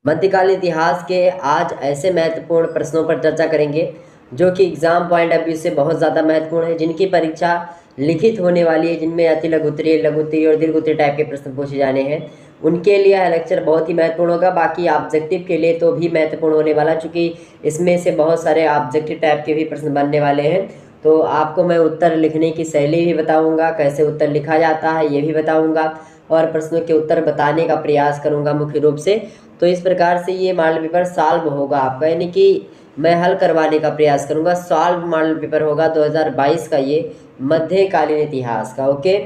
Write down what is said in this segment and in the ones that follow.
मध्यकालीन इतिहास के आज ऐसे महत्वपूर्ण प्रश्नों पर चर्चा करेंगे जो कि एग्जाम पॉइंट ऑफ व्यू से बहुत ज़्यादा महत्वपूर्ण है, जिनकी परीक्षा लिखित होने वाली है, जिनमें अति लघु उत्तरीय, लघु उत्तरीय और दीर्घ उत्तरीय टाइप के प्रश्न पूछे जाने हैं। उनके लिए यह लेक्चर बहुत ही महत्वपूर्ण होगा। बाकी ऑब्जेक्टिव के लिए तो भी महत्वपूर्ण होने वाला, चूँकि इसमें से बहुत सारे ऑब्जेक्टिव टाइप के भी प्रश्न बनने वाले हैं। तो आपको मैं उत्तर लिखने की शैली भी बताऊँगा, कैसे उत्तर लिखा जाता है ये भी बताऊँगा, और प्रश्नों के उत्तर बताने का प्रयास करूँगा मुख्य रूप से। तो इस प्रकार से ये मॉडल पेपर सॉल्व होगा आपका, यानी कि मैं हल करवाने का प्रयास करूंगा। सॉल्व मॉडल पेपर होगा 2022 का, ये मध्यकालीन इतिहास का। ओके,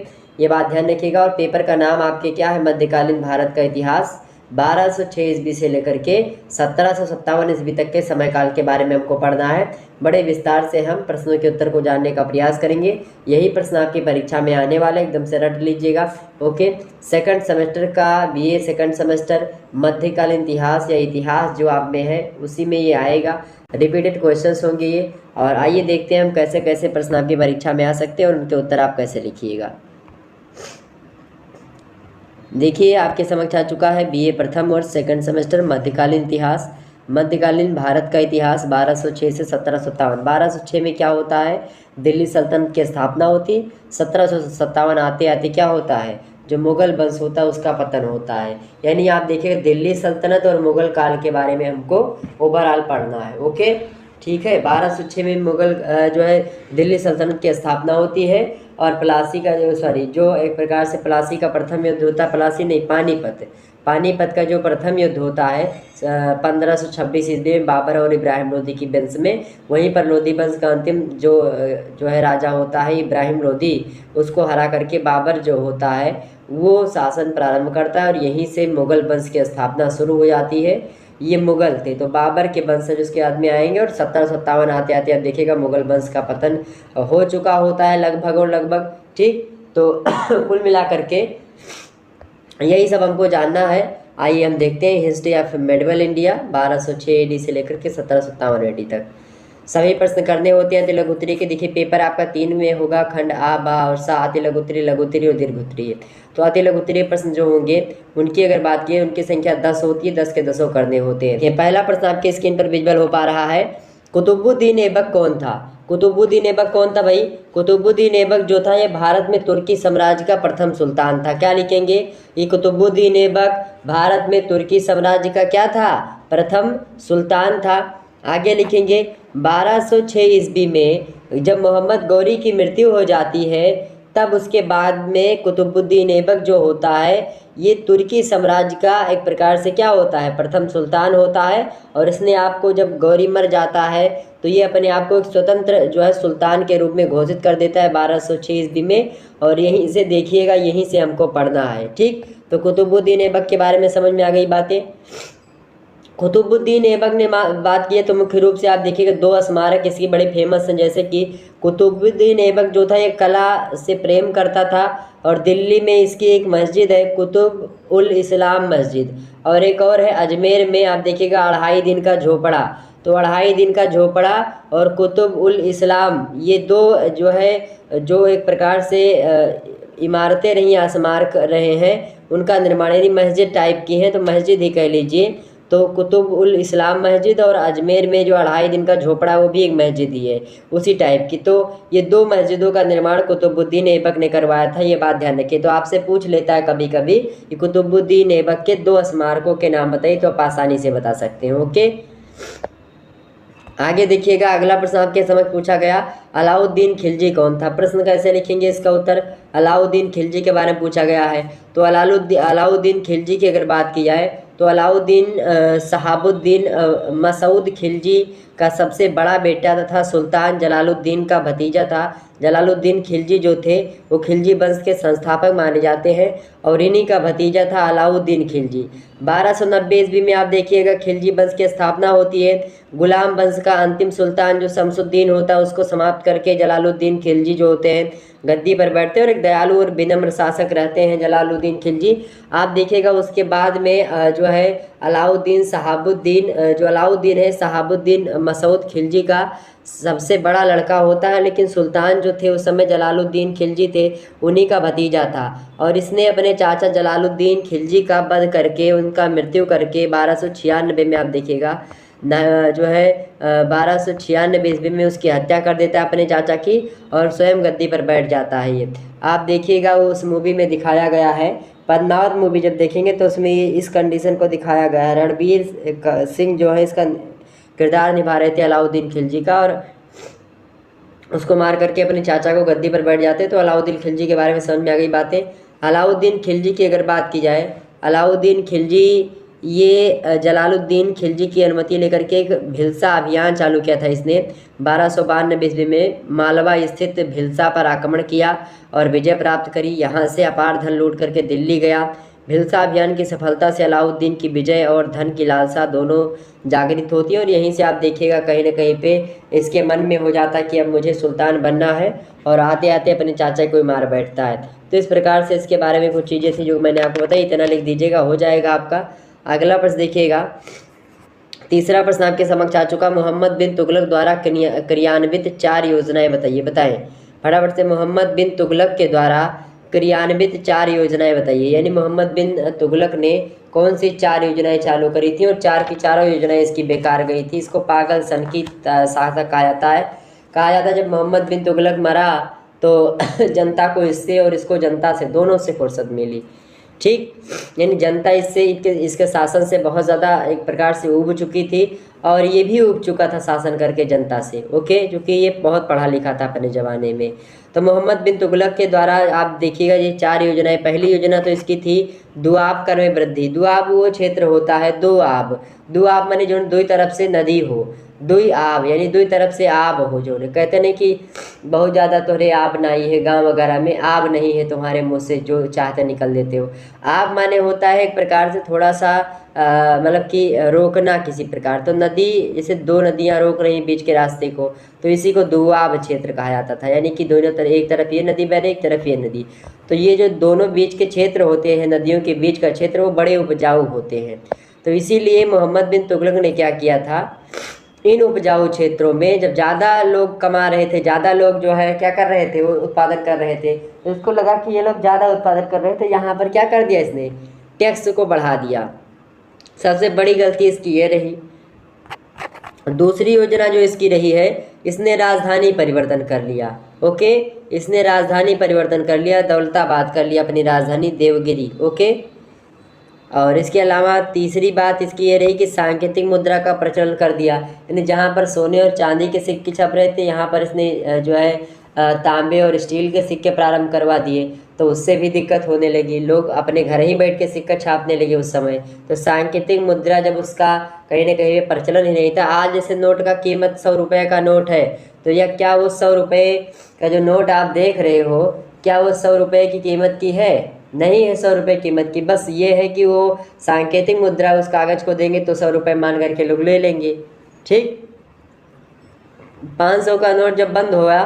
ये बात ध्यान रखिएगा। और पेपर का नाम आपके क्या है? मध्यकालीन भारत का इतिहास। 1206 ईस्वी से लेकर के 1757 ईस्वी तक के समय काल के बारे में हमको पढ़ना है। बड़े विस्तार से हम प्रश्नों के उत्तर को जानने का प्रयास करेंगे। यही प्रश्न आपकी परीक्षा में आने वाला है, एकदम से रट लीजिएगा। ओके, सेकंड सेमेस्टर का बीए सेकंड सेमेस्टर मध्यकालीन इतिहास या इतिहास जो आप में है उसी में ये आएगा। रिपीटेड क्वेश्चंस होंगे ये। और आइए देखते हैं हम कैसे कैसे प्रश्न आपकी परीक्षा में आ सकते हैं और उनके उत्तर आप कैसे लिखिएगा। देखिए, आपके समक्ष आ चुका है बीए प्रथम और सेकंड सेमेस्टर मध्यकालीन इतिहास, मध्यकालीन भारत का इतिहास 1206 से 1757। 1206 में क्या होता है? दिल्ली सल्तनत की स्थापना होती। 1757 आते आते क्या होता है? जो मुगल वंश होता है उसका पतन होता है। यानी आप देखिए, दिल्ली सल्तनत और मुगल काल के बारे में हमको ओवरऑल पढ़ना है। ओके, ठीक है। 1206 में मुगल जो है दिल्ली सल्तनत की स्थापना होती है। और प्लासी का जो एक प्रकार से प्लासी का प्रथम युद्ध होता है, प्लासी नहीं, पानीपत का जो प्रथम युद्ध होता है 1526 ईस्वी में बाबर और इब्राहिम लोदी की वंश में। वहीं पर लोदी वंश का अंतिम जो है राजा होता है इब्राहिम लोदी, उसको हरा करके बाबर जो होता है वो शासन प्रारंभ करता है और यहीं से मुगल वंश की स्थापना शुरू हो जाती है। ये मुगल थे, तो बाबर के वंशज उसके बाद में आएंगे और 1757 आते आते आप देखिएगा मुगल वंश का पतन हो चुका होता है लगभग और लगभग। ठीक, तो कुल मिलाकर के यही सब हमको जानना है। आइए हम देखते हैं history of medieval India 1206 AD से लेकर के 1757 एडी तक। सभी प्रश्न करने होते हैं अति लघु उत्तरीय के। देखिए, पेपर आपका 3 में होगा, खंड आ, बा और सा, अति लघु उत्तरीय, लघु उत्तरीय और दीर्घ उत्तरीय। तो अति लघु उत्तरीय प्रश्न जो होंगे उनकी अगर बात की, उनकी संख्या 10 होती है, 10 के 10 करने होते हैं। पहला प्रश्न आपके स्क्रीन पर विजुअल हो पा रहा है। कुतुबुद्दीन ऐबक कौन था? कुतुबुद्दीन ऐबक कौन था भाई? कुतुबुद्दीन ऐबक जो था ये भारत में तुर्की साम्राज्य का प्रथम सुल्तान था। क्या लिखेंगे? ये कुतुबुद्दीन ऐबक भारत में तुर्की साम्राज्य का क्या था? प्रथम सुल्तान था। आगे लिखेंगे 1206 ईस्वी में जब मोहम्मद गौरी की मृत्यु हो जाती है, तब उसके बाद में कुतुबुद्दीन ऐबक जो होता है ये तुर्की साम्राज्य का एक प्रकार से क्या होता है? प्रथम सुल्तान होता है। और इसने आपको जब गौरी मर जाता है तो ये अपने आप को एक स्वतंत्र जो है सुल्तान के रूप में घोषित कर देता है 1206 ईस्वी में। और यहीं से देखिएगा, यहीं से हमको पढ़ना है। ठीक, तो कुतुबुद्दीन ऐबक के बारे में समझ में आ गई बातें। कुतुबुद्दीन ऐबक ने बात की है तो मुख्य रूप से आप देखिएगा 2 स्मारक इसकी बड़े फेमस हैं, जैसे कि कुतुबुद्दीन ऐबक जो था ये कला से प्रेम करता था और दिल्ली में इसकी एक मस्जिद है कुतुब उल इस्लाम मस्जिद, और एक और है अजमेर में आप देखिएगा 2.5 दिन का झोपड़ा। तो 2.5 दिन का झोपड़ा और कुतुब उल इस्लाम, ये 2 जो है जो एक प्रकार से इमारतें रही, स्मारक रहे हैं, उनका निर्माण यानी मस्जिद टाइप की है, तो मस्जिद ही कह लीजिए। तो कुतुब उल इस्लाम मस्जिद और अजमेर में जो 2.5 दिन का झोपड़ा वो भी एक मस्जिद ही है उसी टाइप की। तो ये 2 मस्जिदों का निर्माण कुतुबुद्दीन ऐबक ने करवाया था, ये बात ध्यान रखिए। तो आपसे पूछ लेता है कभी कभी कि कुतुबुद्दीन ऐबक के 2 स्मारकों के नाम बताइए, तो आप आसानी से बता सकते हैं। ओके, आगे देखिएगा अगला प्रश्न आपके समक्ष पूछा गया, अलाउद्दीन खिलजी कौन था? प्रश्न कैसे लिखेंगे इसका उत्तर? अलाउद्दीन खिलजी के बारे में पूछा गया है। तो अलाउद्दीन खिलजी की अगर बात की जाए तो अलाउद्दीन शहाबुद्दीन मसूद खिलजी का सबसे बड़ा बेटा तथा सुल्तान जलालुद्दीन का भतीजा था। जलालुद्दीन खिलजी जो थे वो खिलजी वंश के संस्थापक माने जाते हैं और इन्हीं का भतीजा था अलाउद्दीन खिलजी। 1290 ईस्वी में आप देखिएगा खिलजी वंश की स्थापना होती है। गुलाम वंश का अंतिम सुल्तान जो शमसुद्दीन होता है उसको समाप्त करके जलालुद्दीन खिलजी जो होते हैं गद्दी पर बैठते हैं और एक दयालु और विनम्र शासक रहते हैं जलालुद्दीन खिलजी। आप देखिएगा उसके बाद में जो है अलाउद्दीन है शहाबुद्दीन मसूद खिलजी का सबसे बड़ा लड़का होता है, लेकिन सुल्तान जो थे उस समय जलालुद्दीन खिलजी थे, उन्हीं का भतीजा था। और इसने अपने चाचा जलालुद्दीन खिलजी का वध करके, उनका मृत्यु करके 1296 में आप देखिएगा जो है 1296 ईस्वी में उसकी हत्या कर देता है अपने चाचा की, और स्वयं गद्दी पर बैठ जाता है। ये आप देखिएगा उस मूवी में दिखाया गया है, पद्मावत मूवी जब देखेंगे तो उसमें इस कंडीशन को दिखाया गया है। रणवीर सिंह जो है इसका किरदार निभा रहे थे अलाउद्दीन खिलजी का, और उसको मार करके अपने चाचा को गद्दी पर बैठ जाते। तो अलाउद्दीन खिलजी के बारे में समझ में आ गई बातें। अलाउद्दीन खिलजी की अगर बात की जाए, अलाउद्दीन खिलजी ये जलालुद्दीन खिलजी की अनुमति लेकर के एक भिलसा अभियान चालू किया था इसने। 1292 ईस्वी में मालवा स्थित भिलसा पर आक्रमण किया और विजय प्राप्त करी। यहाँ से अपार धन लूट करके दिल्ली गया। भिलसा अभियान की सफलता से अलाउद्दीन की विजय और धन की लालसा दोनों जागृत होती है, और यहीं से आप देखिएगा कहीं ना कहीं पे इसके मन में हो जाता है कि अब मुझे सुल्तान बनना है, और आते आते अपने चाचा को मार बैठता है। तो इस प्रकार से इसके बारे में कुछ चीज़ें थी जो मैंने आपको बताई, इतना लिख दीजिएगा, हो जाएगा आपका। अगला प्रश्न देखिएगा, तीसरा प्रश्न आपके समक्ष आ चुका, मोहम्मद बिन तुगलक द्वारा क्रियान्वित 4 योजनाएं बताइए। बताएं फटाफट से, मोहम्मद बिन तुगलक के द्वारा क्रियान्वित 4 योजनाएं बताइए। यानी मोहम्मद बिन तुगलक ने कौन सी 4 योजनाएं चालू करी थी, और 4 की चारों योजनाएं इसकी बेकार गई थी। इसको पागल सन की सहायता कहा जाता है। कहा जाता है जब मोहम्मद बिन तुगलक मरा तो जनता को इससे और इसको जनता से, दोनों से फुर्सत मिली। ठीक, यानी जनता इससे इसके शासन से बहुत ज़्यादा एक प्रकार से ऊब चुकी थी, और ये भी ऊब चुका था शासन करके जनता से। ओके, क्योंकि ये बहुत पढ़ा लिखा था अपने ज़माने में। तो मोहम्मद बिन तुगलक के द्वारा आप देखिएगा ये 4 योजनाएं। पहली योजना तो इसकी थी दुआब कर में वृद्धि। दुआब वो क्षेत्र होता है, दुआब, दुआब माने जो दो तरफ से नदी हो, दुई आब यानी दुई तरफ से आब हो। जो कहते नहीं कि बहुत ज़्यादा तोहरे आब नहीं है, गांव वगैरह में आब नहीं है तुम्हारे मुंह से जो चाहते निकल देते हो। आब माने होता है एक प्रकार से थोड़ा सा मतलब कि रोकना किसी प्रकार। तो नदी, जैसे 2 नदियां रोक रही बीच के रास्ते को, तो इसी को दुआब क्षेत्र कहा जाता था। यानी कि दोनों तरफ, एक तरफ ये नदी बह रही, एक तरफ ये नदी, तो ये जो दोनों बीच के क्षेत्र होते हैं, नदियों के बीच का क्षेत्र, वो बड़े उपजाऊ होते हैं। तो इसीलिए मोहम्मद बिन तुगलक ने क्या किया था, इन उपजाऊ क्षेत्रों में जब ज़्यादा लोग कमा रहे थे, ज़्यादा लोग जो है क्या कर रहे थे, वो उत्पादन कर रहे थे, तो उसको लगा कि ये लोग ज़्यादा उत्पादन कर रहे थे, यहाँ पर क्या कर दिया इसने, टैक्स को बढ़ा दिया। सबसे बड़ी गलती इसकी ये रही। दूसरी योजना जो इसकी रही है, इसने राजधानी परिवर्तन कर लिया। ओके, इसने राजधानी परिवर्तन कर लिया, दौलताबाद कर लिया अपनी राजधानी, देवगिरी। ओके, और इसके अलावा तीसरी बात इसकी ये रही कि सांकेतिक मुद्रा का प्रचलन कर दिया। यानी जहाँ पर सोने और चांदी के सिक्के छप रहे थे, यहाँ पर इसने जो है तांबे और स्टील के सिक्के प्रारंभ करवा दिए। तो उससे भी दिक्कत होने लगी, लोग अपने घर ही बैठ के सिक्का छापने लगे उस समय। तो सांकेतिक मुद्रा जब उसका कहीं ना कहीं प्रचलन ही नहीं था। आज जैसे नोट का कीमत 100 रुपये का नोट है, तो यह क्या वो 100 रुपये का जो नोट आप देख रहे हो, क्या वो 100 रुपये की कीमत की है? नहीं है 100 रुपये कीमत की। बस ये है कि वो सांकेतिक मुद्रा उस कागज़ को देंगे तो 100 रुपये मान करके लोग ले लेंगे। ठीक, 500 का नोट जब बंद हुआ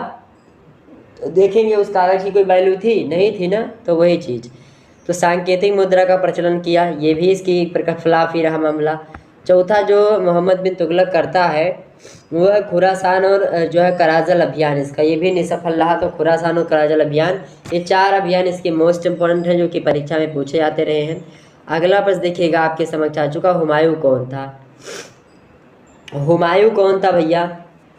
तो देखेंगे उस कागज़ की कोई वैल्यू थी? नहीं थी ना। तो वही चीज़, तो सांकेतिक मुद्रा का प्रचलन किया, ये भी इसकी खिलाफ ही रहा मामला। चौथा जो मोहम्मद बिन तुगलक करता है वो है खुरासान और जो है कराजल अभियान इसका, ये भी निसफल रहा। तो खुरासान और कराजल अभियान, ये 4 अभियान इसके मोस्ट इम्पोर्टेंट हैं जो कि परीक्षा में पूछे जाते रहे हैं। अगला प्रश्न देखिएगा आपके समक्ष आ चुका, हुमायूं कौन था? हुमायूं कौन था भैया?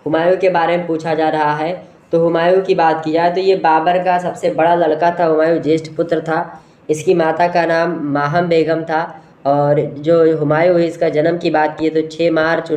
हुमायूं के बारे में पूछा जा रहा है। तो हुमायूं की बात की जाए तो ये बाबर का सबसे बड़ा लड़का था। हुमायूं ज्येष्ठ पुत्र था। इसकी माता का नाम माहम बेगम था। और जो हुमायूं है, इसका जन्म की बात की तो 6 मार्च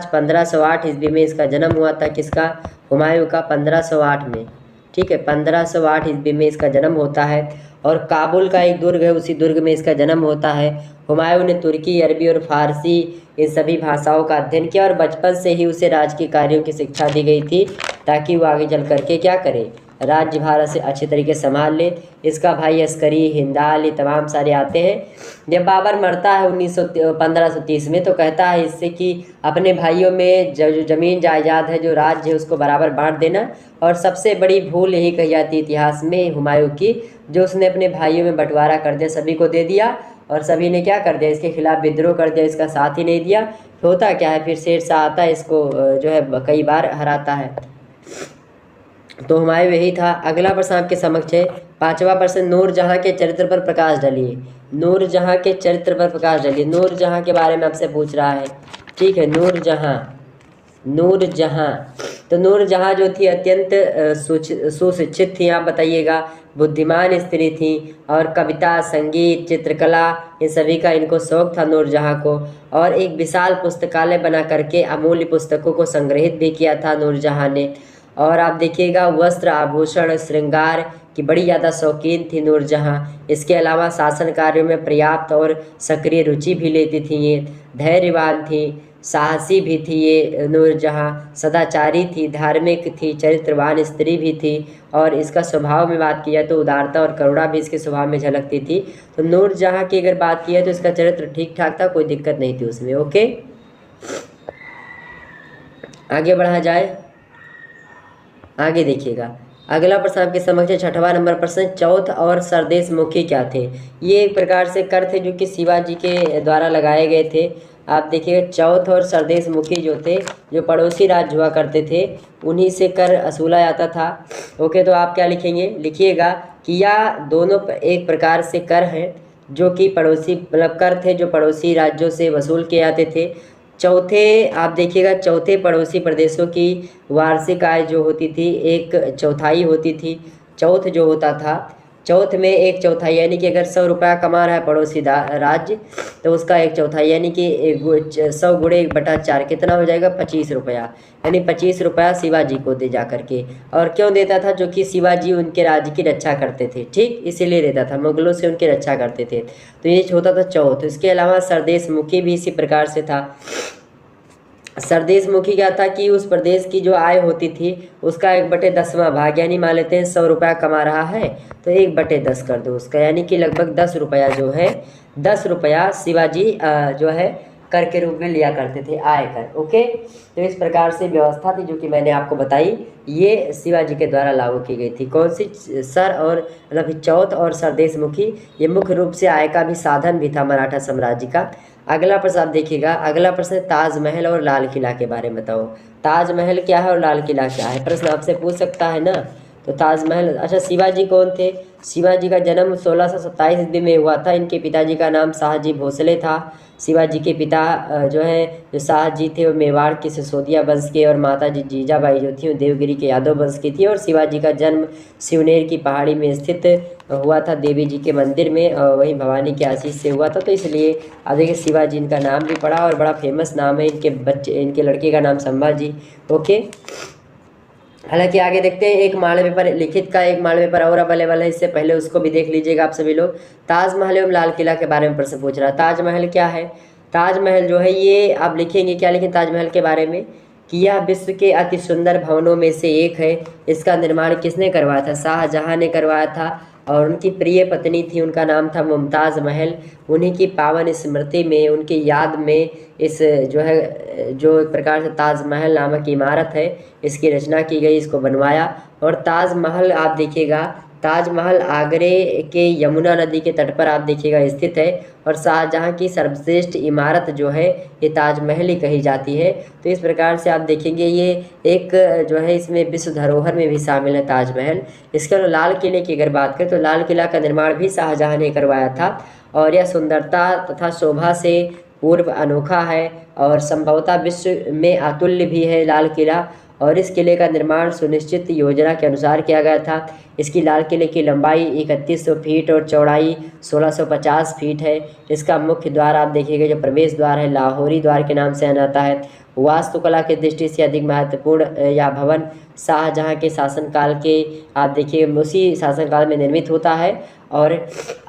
1508 ईस्वी में इसका जन्म हुआ था। किसका? हुमायूं का, 1508 में। ठीक है, 1508 ईस्वी में इसका जन्म होता है। और काबुल का एक दुर्ग है, उसी दुर्ग में इसका जन्म होता है। हुमायूं ने तुर्की, अरबी और फारसी इन सभी भाषाओं का अध्ययन किया, और बचपन से ही उसे राजकीय कार्यों की शिक्षा दी गई थी ताकि वो आगे चल करके क्या करे, राज्यभार से अच्छे तरीके से संभाल ले। इसका भाई अस्करी, हिंदाल, ये तमाम सारे आते हैं। जब बाबर मरता है 1530 में, तो कहता है इससे कि अपने भाइयों में जो ज़मीन जायदाद है, जो राज्य है, उसको बराबर बांट देना। और सबसे बड़ी भूल यही कही जाती है इतिहास में हुमायूं की, जो उसने अपने भाइयों में बंटवारा कर दिया, सभी को दे दिया और सभी ने क्या कर दिया, इसके खिलाफ विद्रोह कर दिया, इसका साथ ही नहीं दिया। होता क्या है, फिर शेर शाह आता है, इसको जो है कई बार हराता है। तो हुमायूं यही था। अगला प्रश्न आपके समक्ष है, 5वां प्रश्न, नूरजहां के चरित्र पर प्रकाश डालिए। नूरजहां के चरित्र पर प्रकाश डालिए। नूरजहां के बारे में आपसे पूछ रहा है, ठीक है। नूरजहां, नूरजहां, तो नूरजहां जो थी अत्यंत सुशिक्षित थी, आप बताइएगा, बुद्धिमान स्त्री थी, और कविता, संगीत, चित्रकला, इन सभी का इनको शौक था नूरजहां को। और एक विशाल पुस्तकालय बना करके अमूल्य पुस्तकों को संग्रहित भी किया था नूरजहां ने। और आप देखिएगा, वस्त्र, आभूषण, श्रृंगार की बड़ी ज़्यादा शौकीन थी नूरजहां। इसके अलावा शासन कार्यों में पर्याप्त और सक्रिय रुचि भी लेती थी ये। धैर्यवान थी, साहसी भी थी ये नूरजहां, सदाचारी थी, धार्मिक थी, चरित्रवान स्त्री भी थी। और इसका स्वभाव में बात की जाए तो उदारता और करुणा भी इसके स्वभाव में झलकती थी। तो नूरजहां की अगर बात की है तो इसका चरित्र ठीक ठाक था, कोई दिक्कत नहीं थी उसमें। ओके, आगे बढ़ा जाए। आगे देखिएगा, अगला प्रश्न आपके समक्ष है, 6वां नंबर प्रश्न, चौथ और सरदेश मुखी क्या थे। ये एक प्रकार से कर थे जो कि शिवाजी के द्वारा लगाए गए थे। आप देखिएगा, चौथ और सरदेश मुखी जो थे, जो पड़ोसी राज्य हुआ करते थे, उन्हीं से कर असूला जाता था। ओके, तो आप क्या लिखेंगे, लिखिएगा कि यह दोनों एक प्रकार से कर हैं जो कि पड़ोसी, मतलब कर थे जो पड़ोसी राज्यों से वसूल किए जाते थे। चौथे, आप देखिएगा, चौथे पड़ोसी प्रदेशों की वार्षिक आय जो होती थी 1/4 होती थी। चौथ जो होता था, चौथ में 1/4, यानी कि अगर 100 रुपया कमा रहा है पड़ोसी राज्य, तो उसका 1/4 यानी कि 100 गुणे 1/4 कितना हो जाएगा, 25 रुपया। यानी 25 रुपया शिवाजी को दे जा करके। और क्यों देता था, जो कि शिवाजी उनके राज्य की रक्षा करते थे, ठीक, इसीलिए देता था, मुगलों से उनकी रक्षा करते थे। तो ये होता था चौथ। इसके अलावा सरदेश मुखी भी इसी प्रकार से था। सरदेश मुखी क्या था कि उस प्रदेश की जो आय होती थी उसका 1/10वां भाग, यानी मान लेते हैं 100 रुपया कमा रहा है तो 1/10 कर दो उसका, यानी कि लगभग 10 रुपया जो है, 10 रुपया शिवाजी जो है कर के रूप में लिया करते थे, आय कर। ओके, तो इस प्रकार से व्यवस्था थी जो कि मैंने आपको बताई, ये शिवाजी के द्वारा लागू की गई थी। कौन सी, सर और मतलब चौथ और सरदेश मुखी, ये मुख्य रूप से आय का भी साधन भी था मराठा साम्राज्य का। अगला प्रश्न आप देखिएगा, अगला प्रश्न ताजमहल और लाल किला के बारे में बताओ। ताजमहल क्या है और लाल किला क्या है, प्रश्न आपसे पूछ सकता है ना। तो ताजमहल, अच्छा, शिवाजी कौन थे। शिवाजी का जन्म 1627 ईस्वी में हुआ था। इनके पिताजी का नाम शाहजी भोसले था। शिवाजी के पिता जो है, जो शाहजी थे, वो मेवाड़ की सिसोदिया वंश के, और माता जी जीजाबाई जो थी वो देवगिरी के यादव वंश की थी। और शिवाजी का जन्म शिवनेर की पहाड़ी में स्थित हुआ था, देवी जी के मंदिर में, और वहीं भवानी के आशीष से हुआ था। तो इसलिए अब देखिए शिवाजी इनका नाम भी पड़ा, और बड़ा फेमस नाम है। इनके बच्चे, इनके लड़के का नाम संभाजी। ओके, हालांकि आगे देखते हैं, एक मालवे पर लिखित का एक मालवे पर और अवेलेबल है, इससे पहले उसको भी देख लीजिएगा आप सभी लोग। ताजमहल एवं लाल किला के बारे में प्रश्न पूछ रहा है। ताजमहल क्या है, ताजमहल जो है ये आप लिखेंगे, क्या लिखें ताजमहल के बारे में, कि यह विश्व के अति सुंदर भवनों में से एक है। इसका निर्माण किसने करवाया था, शाहजहां ने करवाया था। और उनकी प्रिय पत्नी थी, उनका नाम था मुमताज़ महल। उन्हीं की पावन स्मृति में, उनकी याद में इस जो है, जो एक प्रकार से ताजमहल नामक इमारत है, इसकी रचना की गई, इसको बनवाया। और ताजमहल आप देखिएगा, ताजमहल आगरे के यमुना नदी के तट पर आप देखिएगा स्थित है। और शाहजहां की सर्वश्रेष्ठ इमारत जो है ये ताजमहल ही कही जाती है। तो इस प्रकार से आप देखेंगे ये एक जो है, इसमें विश्व धरोहर में भी शामिल है ताजमहल। इसके अलावा लाल किले की अगर बात करें तो लाल किला का निर्माण भी शाहजहां ने करवाया था। और यह सुंदरता तथा शोभा से पूर्व अनोखा है, और संभवतः विश्व में अतुल्य भी है लाल किला। और इस किले का निर्माण सुनिश्चित योजना के अनुसार किया गया था। इसकी लाल किले की लंबाई 3100 फीट और चौड़ाई 1650 फीट है। इसका मुख्य द्वार आप देखिएगा, जो प्रवेश द्वार है, लाहौरी द्वार के नाम से जाना जाता है। वास्तुकला की दृष्टि से अधिक महत्वपूर्ण यह भवन शाहजहां के शासनकाल के, आप देखिए, उसी शासनकाल में निर्मित होता है। और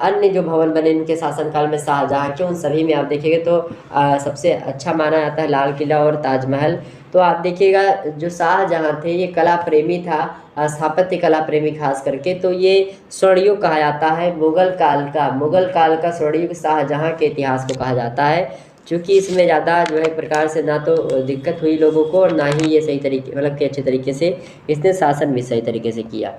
अन्य जो भवन बने इनके शासनकाल में शाहजहां के, उन सभी में आप देखिएगा तो सबसे अच्छा माना जाता है लाल किला और ताजमहल। तो आप देखिएगा, जो शाहजहां थे ये कला प्रेमी था, स्थापत्य कला प्रेमी खास करके। तो ये स्वर्णयुग कहा जाता है, मुगल काल का स्वर्णयुग शाहजहां के इतिहास को कहा जाता है। चूँकि इसमें ज़्यादा जो है एक प्रकार से ना तो दिक्कत हुई लोगों को, और ना ही ये सही तरीके, मतलब कि अच्छे तरीके से इसने शासन भी सही तरीके से किया।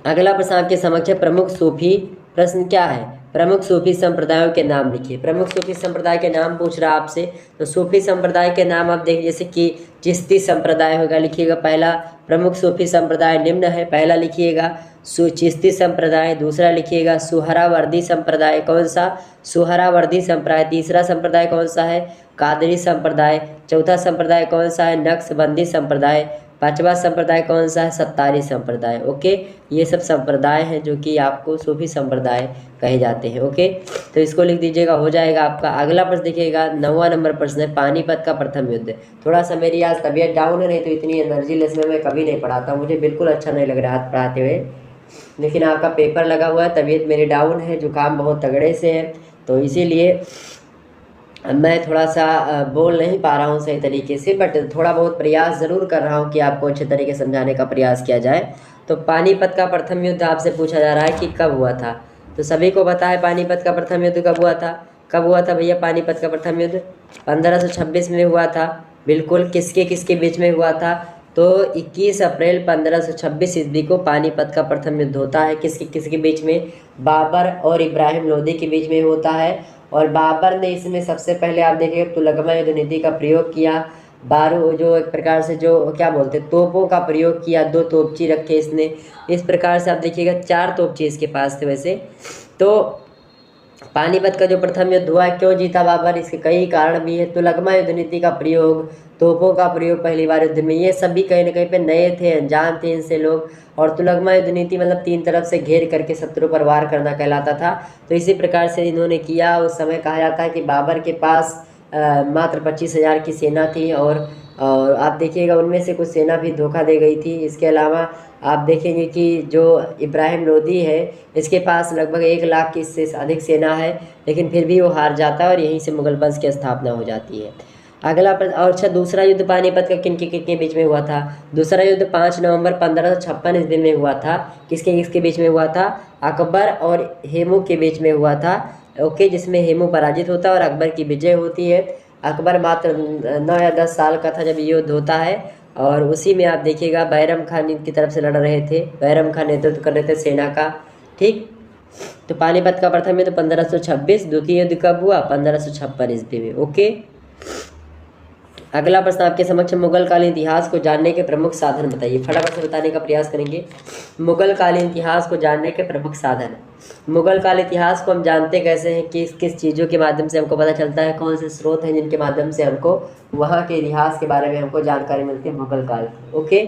अगला प्रश्न आपके समक्ष है, प्रमुख सूफी, प्रश्न क्या है, प्रमुख सूफी संप्रदायों के नाम लिखिए। प्रमुख सूफी संप्रदाय के नाम पूछ रहा आपसे, तो सूफी संप्रदाय के नाम आप देखिए, जैसे कि चिश्ती संप्रदाय होगा, लिखिएगा पहला। प्रमुख सूफी संप्रदाय निम्न है, पहला लिखिएगा चिश्ती संप्रदाय। दूसरा लिखिएगा सुहरावर्दी संप्रदाय, कौन सा? सुहरावर्दी संप्रदाय। तीसरा संप्रदाय कौन सा है? कादरी संप्रदाय। चौथा संप्रदाय कौन सा है? नक्शबंदी संप्रदाय। पांचवा संप्रदाय कौन सा है? सत्तारी संप्रदाय। ओके, ये सब संप्रदाय हैं जो कि आपको सूफी संप्रदाय कहे जाते हैं। ओके, तो इसको लिख दीजिएगा, हो जाएगा आपका। अगला प्रश्न देखिएगा, 9वां नंबर प्रश्न है, पानीपत का प्रथम युद्ध। थोड़ा सा मेरी आज तबीयत डाउन है, नहीं तो इतनी एनर्जी लेस में मैं कभी नहीं पढ़ाता हूँ, मुझे बिल्कुल अच्छा नहीं लग रहा है पढ़ाते हुए, लेकिन आपका पेपर लगा हुआ है, तबीयत मेरी डाउन है, जुकाम बहुत तगड़े से है, तो इसीलिए मैं थोड़ा सा बोल नहीं पा रहा हूँ सही तरीके से, बट थोड़ा बहुत प्रयास ज़रूर कर रहा हूँ कि आपको अच्छे तरीके से समझाने का प्रयास किया जाए। तो पानीपत का प्रथम युद्ध आपसे पूछा जा रहा है कि कब हुआ था, तो सभी को पता है पानीपत का प्रथम युद्ध कब हुआ था। कब हुआ था भैया पानीपत का प्रथम युद्ध? 1526 में हुआ था। बिल्कुल, किसके किसके बीच में हुआ था? तो 21 अप्रैल 1526 ईस्वी को पानीपत का प्रथम युद्ध होता है। किसके किसके बीच में? बाबर और इब्राहिम लोदी के बीच में होता है। और बाबर ने इसमें सबसे पहले आप देखिए तुलगमा युद्ध नीति का प्रयोग किया। बारू जो एक प्रकार से जो क्या बोलते हैं तोपों का प्रयोग किया, 2 तोपची रखे इसने। इस प्रकार से आप देखिएगा 4 तोपची इसके पास थे वैसे। तो पानीपत का जो प्रथम युद्ध हुआ है, क्यों जीता बाबर, इसके कई कारण भी है। तुलगमा युद्ध नीति का प्रयोग, तोपों का प्रयोग पहली बार युद्ध में, ये सभी कहीं ना कहीं पे नए थे, अनजान थे इनसे लोग। और तुलगमा युद्ध नीति मतलब 3 तरफ से घेर करके शत्रु पर वार करना कहलाता था। तो इसी प्रकार से इन्होंने किया। उस समय कहा जाता है कि बाबर के पास मात्र 25,000 की सेना थी, और आप देखिएगा उनमें से कुछ सेना भी धोखा दे गई थी। इसके अलावा आप देखेंगे कि जो इब्राहिम लोदी है, इसके पास लगभग 1 लाख की इससे अधिक सेना है, लेकिन फिर भी वो हार जाता है और यहीं से मुगल वंश की स्थापना हो जाती है। अगला और अच्छा, दूसरा युद्ध पानीपत का किन के बीच में हुआ था? दूसरा युद्ध 5 नवंबर 1556 ईस्वी में हुआ था। किसके किसके बीच में हुआ था? अकबर और हेमू के बीच में हुआ था। ओके, जिसमें हेमू पराजित होता है और अकबर की विजय होती है। अकबर मात्र 9 या 10 साल का था जब ये युद्ध होता है, और उसी में आप देखिएगा बैरम खान की तरफ से लड़ रहे थे। बैरम खान नेतृत्व कर रहे थे सेना का। ठीक, तो पानीपत का प्रथम युद्ध 1526, द्वितीय युद्ध कब हुआ? 1556 ईस्वी में। ओके, अगला प्रश्न आपके समक्ष, मुगल कालीन इतिहास को जानने के प्रमुख साधन बताइए। फटाफट से बताने का प्रयास करेंगे। मुगल कालीन इतिहास को जानने के प्रमुख साधन। मुगल काल इतिहास को हम जानते कैसे हैं? किस किस चीज़ों के माध्यम से हमको पता चलता है? कौन से स्रोत हैं जिनके माध्यम से हमको वहाँ के इतिहास के बारे में हमको जानकारी मिलती है मुगल काल? ओके,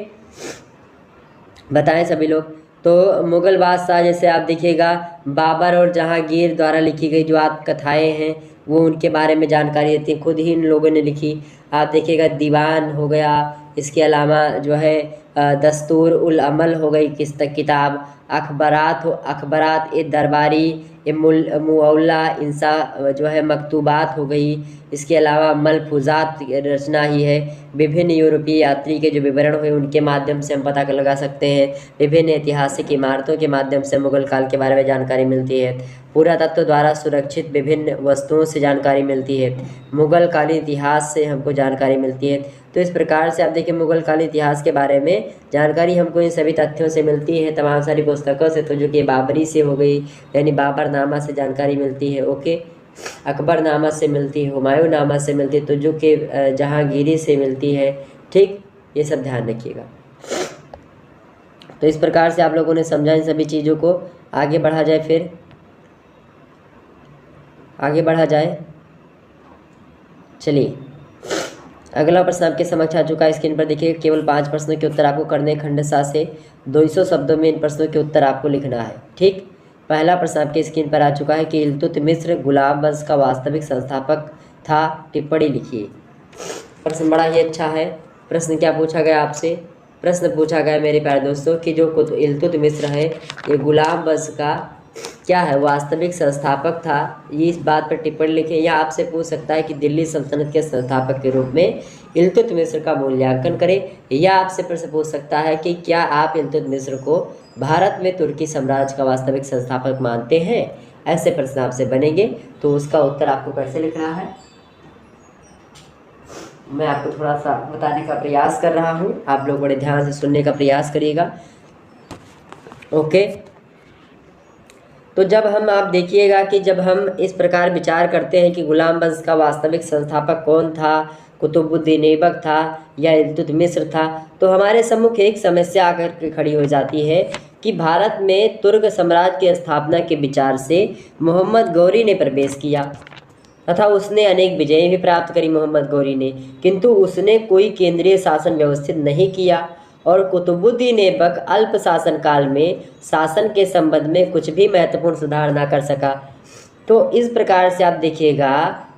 बताएं सभी लोग। तो मुगल बादशाह जैसे आप देखिएगा बाबर और जहांगीर द्वारा लिखी गई जो आत्मकथाएँ हैं वो उनके बारे में जानकारी देती है, खुद ही इन लोगों ने लिखी। आप देखिएगा दीवान हो गया, इसके अलावा जो है दस्तूर उल अमल हो गई किताब, अखबारात ए दरबारी ए मुअल्ला इंसा जो है मकतूबात हो गई। इसके अलावा मलफूजात रचना ही है। विभिन्न यूरोपीय यात्री के जो विवरण हुए उनके माध्यम से हम पता लगा सकते हैं। विभिन्न ऐतिहासिक इमारतों के माध्यम से मुगल काल के बारे में जानकारी मिलती है। पुरातत्व द्वारा सुरक्षित विभिन्न वस्तुओं से जानकारी मिलती है। मुगल कालीन इतिहास से हमको जानकारी मिलती है। तो इस प्रकार से आप देखिए मुगल कालीन इतिहास के बारे में जानकारी हमको इन सभी तथ्यों से मिलती है, तमाम सारी पुस्तकों से। तो जो कि बाबरी से हो गई, यानी बाबरनामा से जानकारी मिलती है। ओके, अकबरनामा से मिलती है, हुमायूंनामा से मिलती है, तो जो कि जहांगीरी से मिलती है। ठीक, ये सब ध्यान रखिएगा। तो इस प्रकार से आप लोगों ने समझा इन सभी चीज़ों को। आगे बढ़ा जाए, फिर आगे बढ़ा जाए। चलिए, अगला प्रश्न आपके समक्ष आ चुका है, स्क्रीन पर देखिए। केवल 5 प्रश्नों के उत्तर आपको करने, खंडशः से 200 शब्दों में इन प्रश्नों के उत्तर आपको लिखना है। ठीक, पहला प्रश्न आपके स्क्रीन पर आ चुका है कि इल्तुतमिश गुलाम वंश का वास्तविक संस्थापक था, टिप्पणी लिखिए। प्रश्न बड़ा ही अच्छा है। प्रश्न क्या पूछा गया आपसे? प्रश्न पूछा गया मेरे प्यारे दोस्तों कि जो इल्तुतमिश है ये गुलाम वंश का क्या है, वास्तविक संस्थापक था, ये इस बात पर टिप्पणी लिखें। या आपसे पूछ सकता है कि दिल्ली सल्तनत के संस्थापक के रूप में इल्तुतमिश का मूल्यांकन करें। या आपसे प्रश्न पूछ सकता है कि क्या आप इल्तुतमिश को भारत में तुर्की साम्राज्य का वास्तविक संस्थापक मानते हैं? ऐसे प्रश्न आपसे बनेंगे। तो उसका उत्तर आपको कैसे लिखना है मैं आपको थोड़ा सा बताने का प्रयास कर रहा हूँ, आप लोग बड़े ध्यान से सुनने का प्रयास करिएगा। ओके, तो जब हम आप देखिएगा कि जब हम इस प्रकार विचार करते हैं कि गुलाम वंश का वास्तविक संस्थापक कौन था, कुतुबुद्दीन ऐबक था या इल्तुतमिश था, तो हमारे सम्मुख एक समस्या आकर के खड़ी हो जाती है कि भारत में तुर्क साम्राज्य की स्थापना के विचार से मोहम्मद गौरी ने प्रवेश किया तथा उसने अनेक विजय भी प्राप्त करी मोहम्मद गौरी ने, किंतु उसने कोई केंद्रीय शासन व्यवस्थित नहीं किया और कुतुबुद्दीन ऐबक अल्प शासन काल में शासन के संबंध में कुछ भी महत्वपूर्ण सुधार ना कर सका। तो इस प्रकार से आप देखिएगा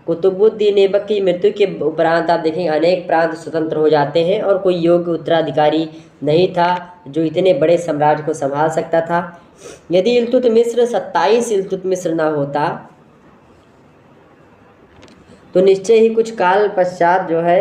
कुतुबुद्दीन ऐबक की मृत्यु के उपरांत आप देखेंगे अनेक प्रांत स्वतंत्र हो जाते हैं और कोई योग्य उत्तराधिकारी नहीं था जो इतने बड़े साम्राज्य को संभाल सकता था। यदि इल्तुतमिश 27 इल्तुतमिश ना होता तो निश्चय ही कुछ काल पश्चात जो है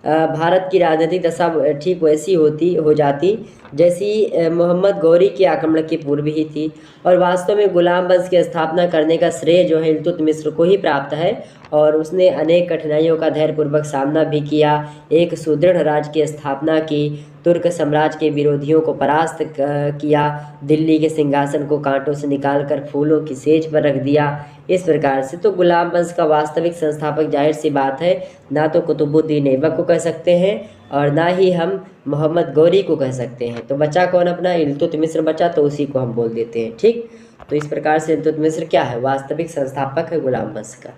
भारत की राजनीतिक दशा ठीक वैसी हो जाती जैसी मोहम्मद गौरी के आक्रमण के पूर्व ही थी। और वास्तव में गुलाम वंश की स्थापना करने का श्रेय जो है इल्तुतमिश को ही प्राप्त है और उसने अनेक कठिनाइयों का धैर्यपूर्वक सामना भी किया, एक सुदृढ़ राज्य की स्थापना की, तुर्क साम्राज्य के विरोधियों को परास्त किया, दिल्ली के सिंहासन को कांटों से निकालकर फूलों की सेज पर रख दिया। इस प्रकार से तो गुलाम वंश का वास्तविक संस्थापक जाहिर सी बात है ना तो कुतुबुद्दीन ऐबक को कह सकते हैं और ना ही हम मोहम्मद गौरी को कह सकते हैं। तो बचा कौन अपना इल्तुतमिश बचा, तो उसी को हम बोल देते हैं। ठीक, तो इस प्रकार से इल्तुतमिश क्या है, वास्तविक संस्थापक है गुलाम वंश का।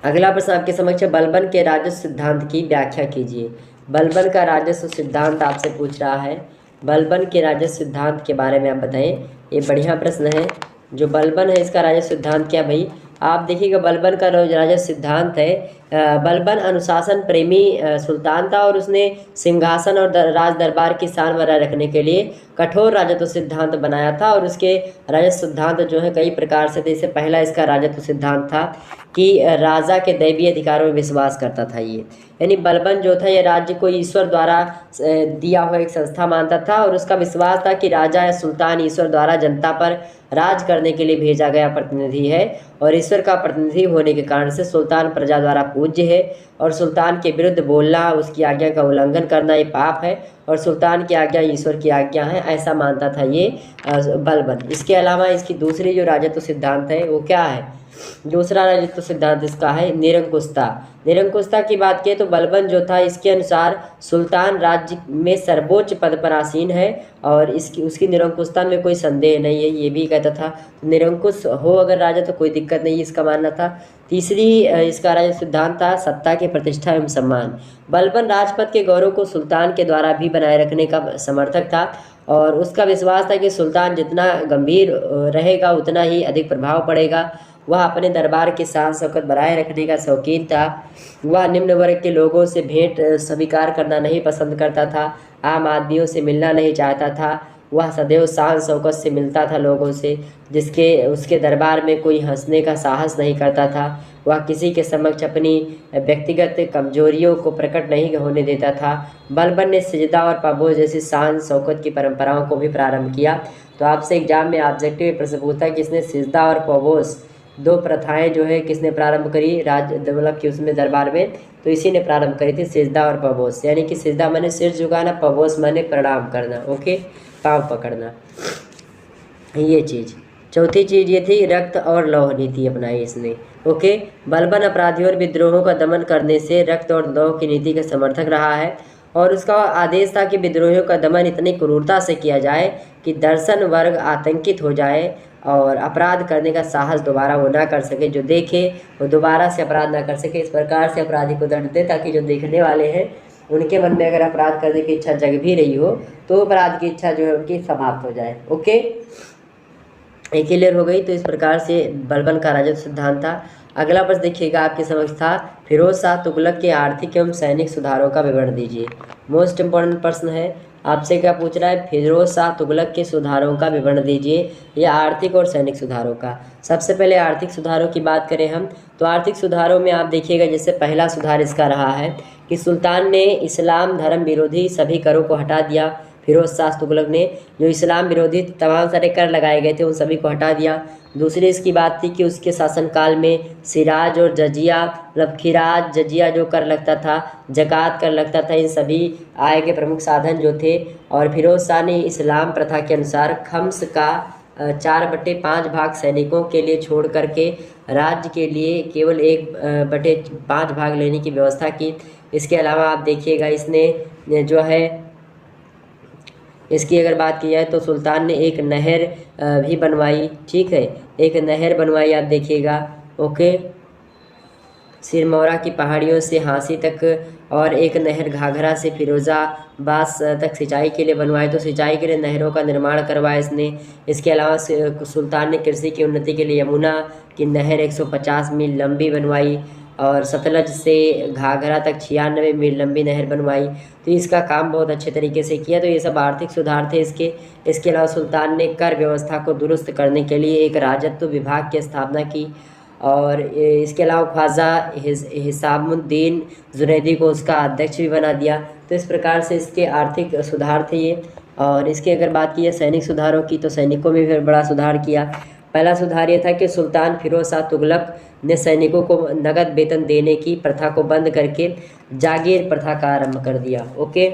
अगला प्रश्न आपके समक्ष है, बलबन के राजस्व सिद्धांत की व्याख्या कीजिए। बलबन का राजस्व सिद्धांत आपसे पूछ रहा है, बलबन के राजस्व सिद्धांत के बारे में आप बताएं। ये बढ़िया प्रश्न है। जो बलबन है इसका राजस्व सिद्धांत क्या भाई, आप देखिएगा बलबन का राजस्व सिद्धांत है, बलबन अनुशासन प्रेमी सुल्तान था और उसने सिंहासन और राज दरबार की शान बनाए रखने के लिए कठोर राजत्व सिद्धांत बनाया था। और उसके राजस्व सिद्धांत जो है कई प्रकार से थे। इससे पहला इसका राजत्व सिद्धांत था कि राजा के दैवीय अधिकारों में विश्वास करता था ये, यानी बलबन जो था ये राज्य को ईश्वर द्वारा दिया हुआ एक संस्था मानता था और उसका विश्वास था कि राजा या सुल्तान ईश्वर द्वारा जनता पर राज करने के लिए भेजा गया प्रतिनिधि है और ईश्वर का प्रतिनिधि होने के कारण से सुल्तान प्रजा द्वारा पूज्य है और सुल्तान के विरुद्ध बोलना, उसकी आज्ञा का उल्लंघन करना ये पाप है और सुल्तान की आज्ञा ईश्वर की आज्ञा है, ऐसा मानता था ये बलबन। इसके अलावा इसकी दूसरी जो राजत्व सिद्धांत है वो क्या है, दूसरा राजत्व सिद्धांत इसका है निरंकुशता। निरंकुशता की बात करें तो बलबन जो था इसके अनुसार सुल्तान राज्य में सर्वोच्च पद पर आसीन है और उसकी निरंकुशता में कोई संदेह नहीं है, ये भी कहता था। निरंकुश हो अगर राजा तो कोई दिक्कत नहीं, इसका मानना था। तीसरी इसका राजस्व सिद्धांत था सत्ता की प्रतिष्ठा एवं सम्मान। बलबन राजपद के गौरव को सुल्तान के द्वारा भी बनाए रखने का समर्थक था और उसका विश्वास था कि सुल्तान जितना गंभीर रहेगा उतना ही अधिक प्रभाव पड़ेगा। वह अपने दरबार की शान शौकत बनाए रखने का शौकीन था। वह निम्न वर्ग के लोगों से भेंट स्वीकार करना नहीं पसंद करता था, आम आदमियों से मिलना नहीं चाहता था। वह सदैव शान शौकत से मिलता था लोगों से, उसके दरबार में कोई हंसने का साहस नहीं करता था। वह किसी के समक्ष अपनी व्यक्तिगत कमजोरियों को प्रकट नहीं होने देता था। बलबन ने सिजदा और पबोस जैसी शान शौकत की परंपराओं को भी प्रारंभ किया। तो आपसे एग्जाम में ऑब्जेक्टिव प्रश्न पूछता है कि इसने सिजदा और पबोस दो प्रथाएं जो है किसने प्रारंभ करी मतलब कि उसमें दरबार में, तो इसी ने प्रारंभ करी थी, सिजदा और पबोस। यानी कि सिजदा माने सिर झुकाना, पबोस माने प्रणाम करना, ओके, पाँव पकड़ना, ये चीज़। चौथी चीज़ ये थी रक्त और लौह नीति अपनाई इसने, ओके। बलबन अपराधियों और विद्रोहों का दमन करने से रक्त और लौह की नीति का समर्थक रहा है और उसका आदेश था कि विद्रोहियों का दमन इतनी क्रूरता से किया जाए कि दर्शन वर्ग आतंकित हो जाए और अपराध करने का साहस दोबारा वो ना कर सके, जो देखे वो दोबारा से अपराध ना कर सके। इस प्रकार से अपराधी को दंड दे ताकि जो देखने वाले हैं उनके मन में अगर अपराध करने की इच्छा जग भी रही हो तो अपराध की इच्छा जो है उनकी समाप्त हो जाए, ओके। एक क्लियर हो गई। तो इस प्रकार से बलबन का राजस्व सिद्धांत था। अगला प्रश्न देखिएगा आपके समक्ष था, फिरोज शाह तुगलक के आर्थिक एवं सैनिक सुधारों का विवरण दीजिए। मोस्ट इम्पोर्टेंट प्रश्न है। आपसे क्या पूछ रहा है, फिरोज शाह तुगलक के सुधारों का विवरण दीजिए या आर्थिक और सैनिक सुधारों का। सबसे पहले आर्थिक सुधारों की बात करें हम तो आर्थिक सुधारों में आप देखिएगा जैसे पहला सुधार इसका रहा है कि सुल्तान ने इस्लाम धर्म विरोधी सभी करों को हटा दिया। फिरोज शाह तुगलक ने जो इस्लाम विरोधी तमाम सारे कर लगाए गए थे उन सभी को हटा दिया। दूसरी इसकी बात थी कि उसके शासनकाल में सिराज और जजिया मतलब खिराज जजिया जो कर लगता था, जक़ात कर लगता था, इन सभी आय के प्रमुख साधन जो थे। और फिरोज शाह ने इस्लाम प्रथा के अनुसार खम्स का 4/5 भाग सैनिकों के लिए छोड़ करके राज्य के लिए केवल 1/5 भाग लेने की व्यवस्था की। इसके अलावा आप देखिएगा इसने जो है, इसकी अगर बात की जाए तो सुल्तान ने एक नहर भी बनवाई, ठीक है, एक नहर बनवाई आप देखिएगा, ओके, सिरमौरा की पहाड़ियों से हांसी तक, और एक नहर घाघरा से फिरोजाबाद तक सिंचाई के लिए बनवाए, तो सिंचाई के लिए नहरों का निर्माण करवाया इसने। इसके अलावा सुल्तान ने कृषि की उन्नति के लिए यमुना की नहर 150 मील लंबी बनवाई, और सतलज से घाघरा तक 96 मील लंबी नहर बनवाई। तो इसका काम बहुत अच्छे तरीके से किया। तो ये सब आर्थिक सुधार थे इसके। इसके अलावा सुल्तान ने कर व्यवस्था को दुरुस्त करने के लिए एक राजस्व विभाग की स्थापना की, और इसके अलावा ख्वाजा हिसामुद्दीन जुनैदी को उसका अध्यक्ष भी बना दिया। तो इस प्रकार से इसके आर्थिक सुधार थे ये। और इसकी अगर बात की है सैनिक सुधारों की, तो सैनिकों में भी बड़ा सुधार किया। पहला सुधार ये था कि सुल्तान फिरोज शाह तुगलक ने सैनिकों को नगद वेतन देने की प्रथा को बंद करके जागीर प्रथा का आरंभ कर दिया, ओके।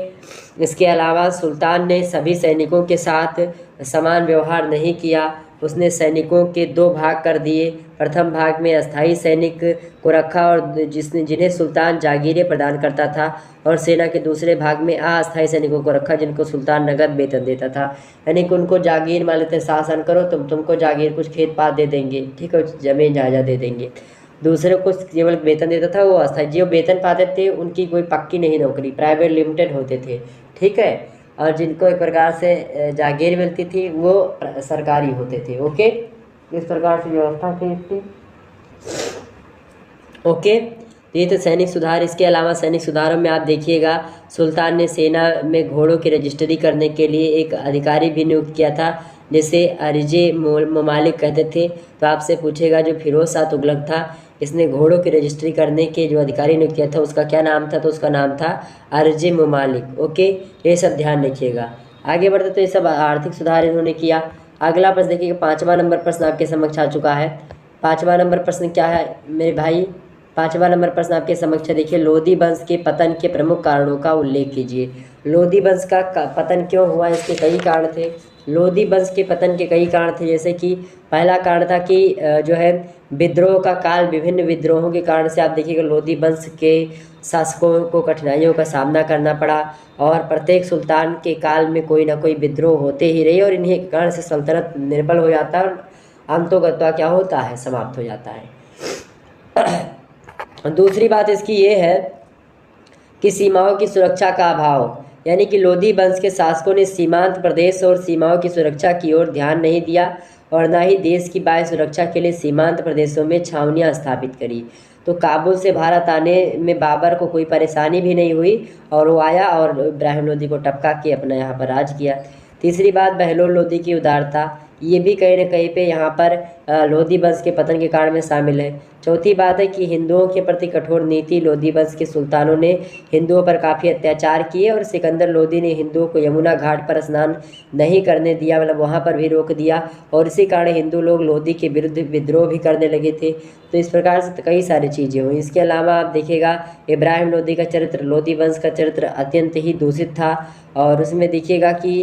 इसके अलावा सुल्तान ने सभी सैनिकों के साथ समान व्यवहार नहीं किया। उसने सैनिकों के 2 भाग कर दिए। प्रथम भाग में अस्थाई सैनिक को रखा और जिन्हें सुल्तान जागीरें प्रदान करता था, और सेना के दूसरे भाग में अस्थाई सैनिकों को रखा जिनको सुल्तान नगद वेतन देता था। यानी कि उनको जागीर मान लेते, शासन करो तुमको जागीर कुछ खेत पात दे देंगे, ठीक है, जमीन जायजा दे देंगे। दूसरे को केवल वेतन देता था वो अस्थाई। जो वेतन पाते थे उनकी कोई पक्की नहीं नौकरी, प्राइवेट लिमिटेड होते थे, ठीक है, और जिनको एक प्रकार से जागीर मिलती थी वो सरकारी होते थे, ओके। इस प्रकार से व्यवस्था थी इसकी, ओके। ये तो सैनिक सुधार। इसके अलावा सैनिक सुधारों में आप देखिएगा सुल्तान ने सेना में घोड़ों की रजिस्ट्री करने के लिए एक अधिकारी भी नियुक्त किया था, जिसे अरजे ममालिक कहते थे। तो आपसे पूछेगा जो फिरोज शाह तुगलक था, इसने घोड़ों की रजिस्ट्री करने के जो अधिकारी नियुक्त किया था उसका क्या नाम था, तो उसका नाम था अरजे ममालिक, ओके। ये सब ध्यान रखिएगा। आगे बढ़ते तो ये सब आर्थिक सुधार इन्होंने किया। अगला प्रश्न देखिएगा, 5वां नंबर प्रश्न आपके समक्ष आ चुका है। 5वां नंबर प्रश्न क्या है मेरे भाई? 5वां नंबर प्रश्न आपके समक्ष देखिए, लोधी वंश के पतन के प्रमुख कारणों का उल्लेख कीजिए। लोधी वंश का पतन क्यों हुआ, इसके कई कारण थे। लोधी वंश के पतन के कई कारण थे, जैसे कि पहला कारण था कि जो है विद्रोह का काल। विभिन्न विद्रोहों के कारण से आप देखिएगा लोधी वंश के शासकों को कठिनाइयों का सामना करना पड़ा, और प्रत्येक सुल्तान के काल में कोई ना कोई विद्रोह होते ही रहे, और इन्हीं के कारण से सल्तनत निर्बल हो जाता है और अंतोगत्वा क्या होता है, समाप्त हो जाता है। दूसरी बात इसकी ये है कि सीमाओं की सुरक्षा का अभाव, यानी कि लोधी वंश के शासकों ने सीमांत प्रदेश और सीमाओं की सुरक्षा की ओर ध्यान नहीं दिया, और न ही देश की बाह्य सुरक्षा के लिए सीमांत प्रदेशों में छावनियां स्थापित करी। तो काबुल से भारत आने में बाबर को कोई परेशानी भी नहीं हुई, और वो आया और इब्राहिम लोदी को टपका के अपना यहाँ पर राज किया। तीसरी बात बहलोल लोदी की उदारता, ये भी कहीं न कहीं पे यहाँ पर लोधी वंश के पतन के कारण में शामिल है। चौथी बात है कि हिंदुओं के प्रति कठोर नीति। लोधी वंश के सुल्तानों ने हिंदुओं पर काफ़ी अत्याचार किए, और सिकंदर लोधी ने हिंदुओं को यमुना घाट पर स्नान नहीं करने दिया, मतलब वहाँ पर भी रोक दिया, और इसी कारण हिंदू लोग लोधी के विरुद्ध विद्रोह भी करने लगे थे। तो इस प्रकार से कई सारी चीज़ें हुई। इसके अलावा आप देखिएगा इब्राहिम लोदी का चरित्र, लोधी वंश का चरित्र अत्यंत ही दूषित था, और उसमें देखिएगा कि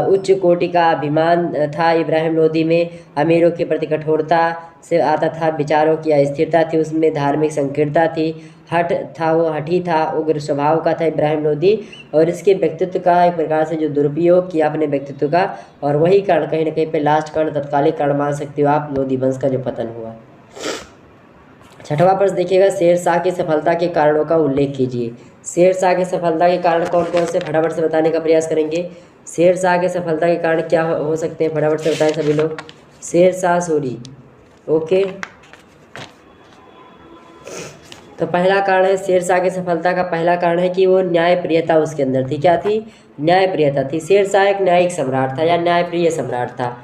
उच्च कोटि का अभिमान था इब्राहिम लोदी में। अमीरों के प्रति कठोरता से आता था, विचारों की अस्थिरता थी, उसमें धार्मिक संकीर्णता थी, हठ था, वो हठी था, उग्र स्वभाव का था इब्राहिम लोदी, और इसके व्यक्तित्व का एक प्रकार से जो दुरुपयोग किया अपने व्यक्तित्व का, और वही कारण कहीं ना कहीं पे लास्ट कारण, तत्कालिक कारण मान सकते हो आप, लोधी वंश का जो पतन हुआ। 6वां प्रश्न देखिएगा, शेर शाह की सफलता के कारणों का उल्लेख कीजिए। शेर शाह की सफलता के कारण कौन कौन से, फटाफट से बताने का प्रयास करेंगे। शेर शाह के सफलता के कारण क्या हो सकते हैं, फटाफट से बताएं सभी लोग। शेर शाह सूरी, ओके। तो पहला कारण है शेर शाह की सफलता का पहला कारण है कि वो न्यायप्रियता उसके अंदर थी। क्या थी? न्यायप्रियता थी। शेर शाह एक न्यायिक सम्राट था या न्यायप्रिय सम्राट था,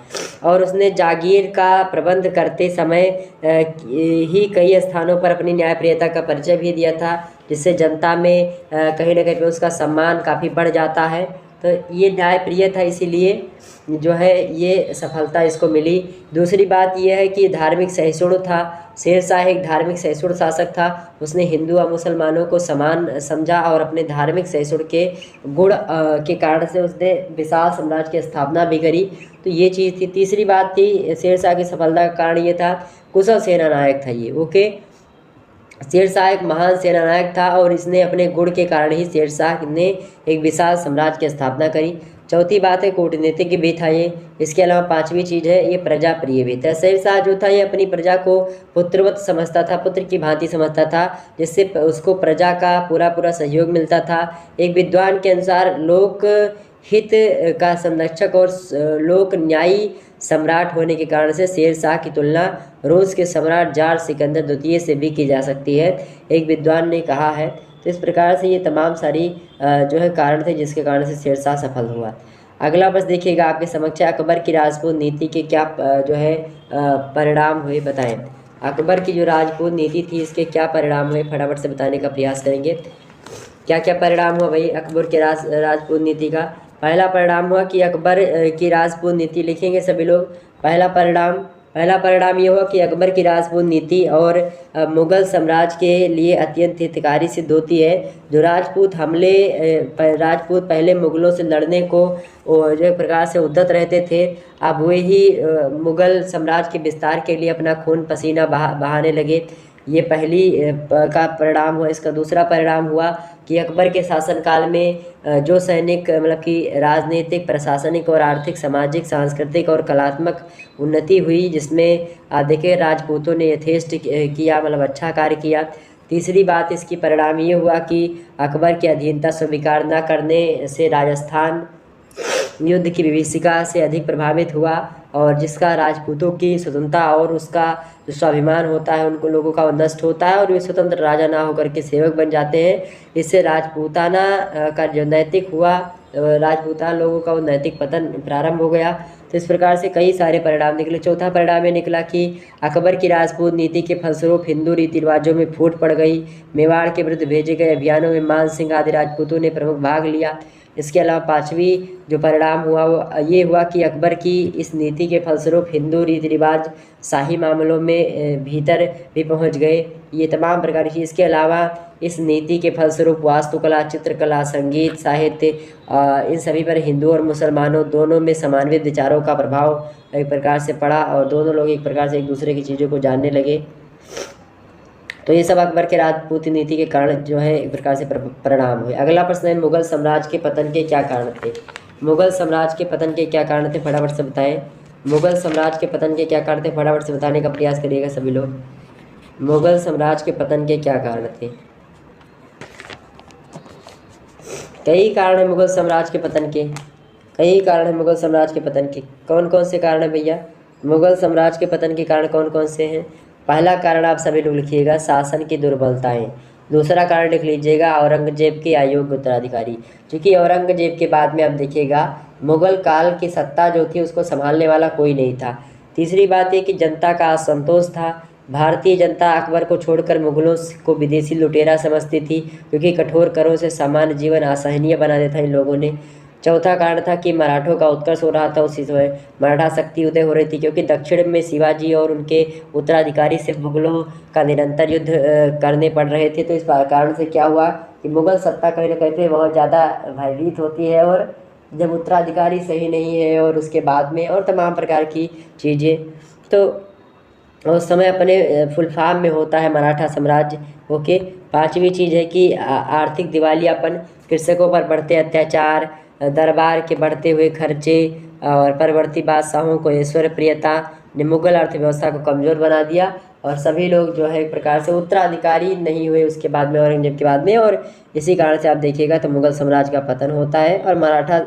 और उसने जागीर का प्रबंध करते समय ही कई स्थानों पर अपनी न्यायप्रियता का परिचय भी दिया था, जिससे जनता में कहीं ना कहीं पे उसका सम्मान काफ़ी बढ़ जाता है। तो ये न्यायप्रिय था, इसीलिए जो है ये सफलता इसको मिली। दूसरी बात यह है कि धार्मिक सहिष्णु था। शेर शाह एक धार्मिक सहिष्णु शासक था। उसने हिंदू और मुसलमानों को समान समझा और अपने धार्मिक सहिष्णु के गुण के कारण से उसने विशाल साम्राज्य की स्थापना भी करी। तो ये चीज़ थी। तीसरी बात थी शेर शाह की सफलता का कारण ये था, कुशल सेना नायक था ये। ओके, शेर शाह एक महान सेनानायक था और इसने अपने गुण के कारण ही शेर शाह ने एक विशाल साम्राज्य की स्थापना करी। चौथी बात है कूटनीतिज्ञ भी था ये। इसके अलावा पांचवी चीज़ है ये प्रजा प्रिय भी था। शेर शाह जो था ये अपनी प्रजा को पुत्रवत समझता था, पुत्र की भांति समझता था, जिससे उसको प्रजा का पूरा पूरा सहयोग मिलता था। एक विद्वान के अनुसार लोक हित का संरक्षक और लोक न्यायी सम्राट होने के कारण से शेर शाह की तुलना रूस के सम्राट जार सिकंदर द्वितीय से भी की जा सकती है, एक विद्वान ने कहा है। तो इस प्रकार से ये तमाम सारी जो है कारण थे जिसके कारण से शेर शाह सफल हुआ। अगला बस देखिएगा आपके समक्ष अकबर की राजपूत नीति के क्या जो है परिणाम हुए, बताएं। अकबर की जो राजपूत नीति थी इसके क्या परिणाम हुए, फटाफट से बताने का प्रयास करेंगे। क्या क्या परिणाम हुआ भाई अकबर के राजपूत नीति का। पहला परिणाम हुआ कि अकबर की राजपूत नीति, लिखेंगे सभी लोग। पहला परिणाम ये हुआ कि अकबर की राजपूत नीति और मुगल साम्राज्य के लिए अत्यंत हितकारी सिद्ध होती है। जो राजपूत पहले मुगलों से लड़ने को जो एक प्रकार से उद्यत रहते थे, अब वे ही मुगल साम्राज्य के विस्तार के लिए अपना खून पसीना बहाने लगे। ये पहली का परिणाम हुआ। इसका दूसरा परिणाम हुआ कि अकबर के शासनकाल में जो सैनिक मतलब कि राजनीतिक, प्रशासनिक और आर्थिक, सामाजिक, सांस्कृतिक और कलात्मक उन्नति हुई, जिसमें देखिए राजपूतों ने यथेष्ट किया, मतलब अच्छा कार्य किया। तीसरी बात इसकी परिणाम ये हुआ कि अकबर की अधीनता स्वीकार न करने से राजस्थान युद्ध की विभीषिका से अधिक प्रभावित हुआ, और जिसका राजपूतों की स्वतंत्रता और उसका जो स्वाभिमान होता है उनको लोगों का वो नष्ट होता है और वे स्वतंत्र राजा ना होकर के सेवक बन जाते हैं। इससे राजपूताना का जो नैतिक हुआ, राजपूताना लोगों का वो नैतिक पतन प्रारंभ हो गया। तो इस प्रकार से कई सारे परिणाम निकले। चौथा परिणाम ये निकला कि अकबर की राजपूत नीति के फलस्वरूप हिंदू रीति रिवाजों में फूट पड़ गई। मेवाड़ के विरुद्ध भेजे गए अभियानों में मान सिंह आदि राजपूतों ने प्रमुख भाग लिया। इसके अलावा पांचवी जो परिणाम हुआ वो ये हुआ कि अकबर की इस नीति के फलस्वरूप हिंदू रीति रिवाज शाही मामलों में भीतर भी पहुंच गए। ये तमाम प्रकार की। इसके अलावा इस नीति के फलस्वरूप वास्तुकला, चित्रकला, संगीत, साहित्य इन सभी पर हिंदू और मुसलमानों दोनों में समान्वित विचारों का प्रभाव एक प्रकार से पड़ा और दोनों लोग एक प्रकार से एक दूसरे की चीज़ों को जानने लगे। तो ये सब अकबर के राजपूती नीति के कारण जो है एक प्रकार से परिणाम हुए। अगला प्रश्न है मुगल साम्राज्य के पतन के क्या कारण थे। मुगल साम्राज्य के पतन के क्या कारण थे, फटाफट से बताएं। मुगल साम्राज्य के पतन के क्या कारण थे, फटाफट से बताने का प्रयास करिएगा सभी लोग। मुगल साम्राज्य के पतन के क्या कारण थे। कई कारण है मुगल साम्राज्य के पतन के, कई कारण है मुगल साम्राज्य के पतन के। कौन कौन से कारण है भैया मुगल साम्राज्य के पतन के कारण, कौन कौन से हैं। पहला कारण आप सभी लोग लिखिएगा, शासन की दुर्बलताएं। दूसरा कारण लिख लीजिएगा, औरंगजेब के अयोग्य उत्तराधिकारी। क्योंकि औरंगजेब के बाद में आप देखिएगा मुगल काल की सत्ता जो थी उसको संभालने वाला कोई नहीं था। तीसरी बात ये कि जनता का असंतोष था। भारतीय जनता अकबर को छोड़कर मुगलों को विदेशी लुटेरा समझती थी, क्योंकि कठोर करों से सामान्य जीवन असहनीय बना देता इन लोगों ने। चौथा कारण था कि मराठों का उत्कर्ष हो रहा था, उसी समय मराठा शक्ति उदय हो रही थी, क्योंकि दक्षिण में शिवाजी और उनके उत्तराधिकारी से मुगलों का निरंतर युद्ध करने पड़ रहे थे। तो इस कारण से क्या हुआ कि मुगल सत्ता कहीं ना कहीं बहुत ज़्यादा भयभीत होती है, और जब उत्तराधिकारी सही नहीं है और उसके बाद में और तमाम प्रकार की चीज़ें, तो उस समय अपने फुल फॉर्म में होता है मराठा साम्राज्य। ओके, पांचवी चीज़ है कि आर्थिक दिवालियापन, कृषकों पर बढ़ते अत्याचार, दरबार के बढ़ते हुए खर्चे और परवर्ती बादशाहों को ऐश्वर्य प्रियता ने मुगल अर्थव्यवस्था को कमज़ोर बना दिया, और सभी लोग जो है एक प्रकार से उत्तराधिकारी नहीं हुए उसके बाद में, औरंगजेब के बाद में। और इसी कारण से आप देखिएगा तो मुगल साम्राज्य का पतन होता है और मराठा